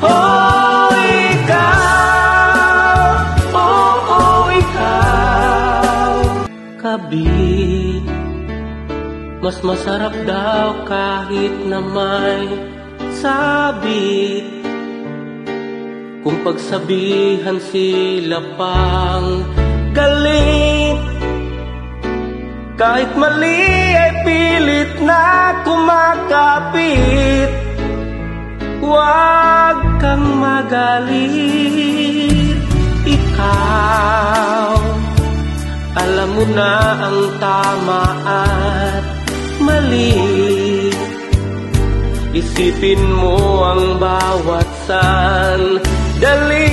Oh, ikaw, oh, ikaw. Kabit, mas masarap daw kahit na may sabit. Kung pagsabihan sila pang galit, kahit mali ay pilit na kumakapit. Huwag kang magalit. Ikaw, alam mo na ang tama at mali. Isipin mo ang bawat sandali.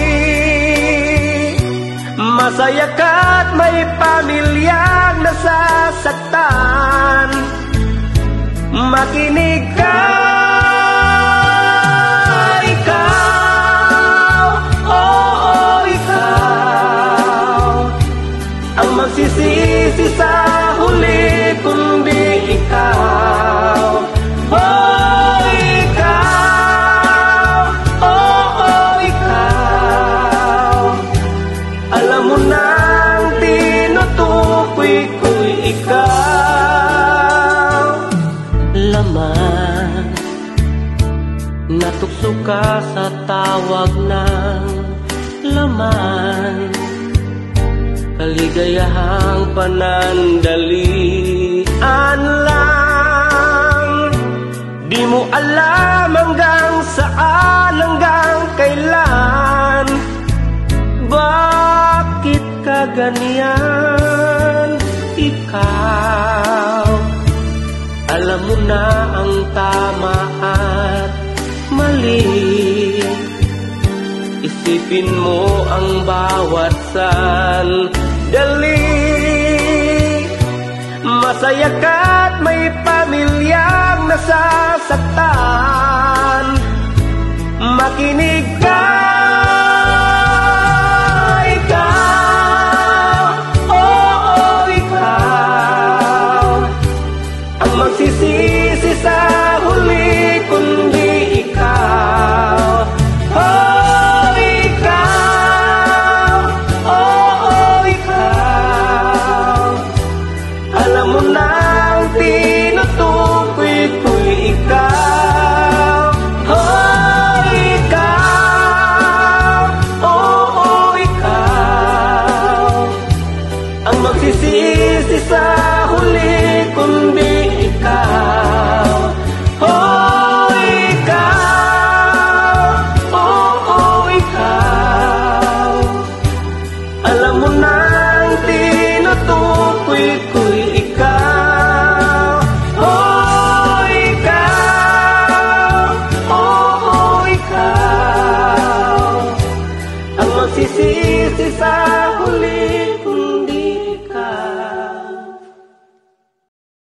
Masaya ka't may pamilyang nasasaktan. Makinig ka, ikaw, oh, ikaw. Ang magsisisi sa huli kundi ikaw. Oh, ikaw, oh, ikaw. Alam mo nang tinutukoy ko'y ikaw. Laman, natukso ka sa tawag ng laman. Kaligayahang panandalian lang. Di mo alam hanggang saan, hanggang kailan. Bakit ka ganyan? Ikaw, alam mo na ang tama at mali. Isipin mo ang bawat sandali. Masaya ka't may pamilyang nasasaktan. Makinig ka, ikaw, oh, ikaw. Ang magsisisi sa huli kundi ikaw. Oh, ikaw, oh, ikaw. Alam mo nang tinutukoy ko'y ikaw. Oh, ikaw, oh, ikaw. Ang magsisisi sa huli kundi ikaw. Oh, ikaw, oh, ikaw. Alam mo nang tinutukoy ko'y ikaw. Oh, ikaw, oh, ikaw. Ang magsisisi sa huli kundi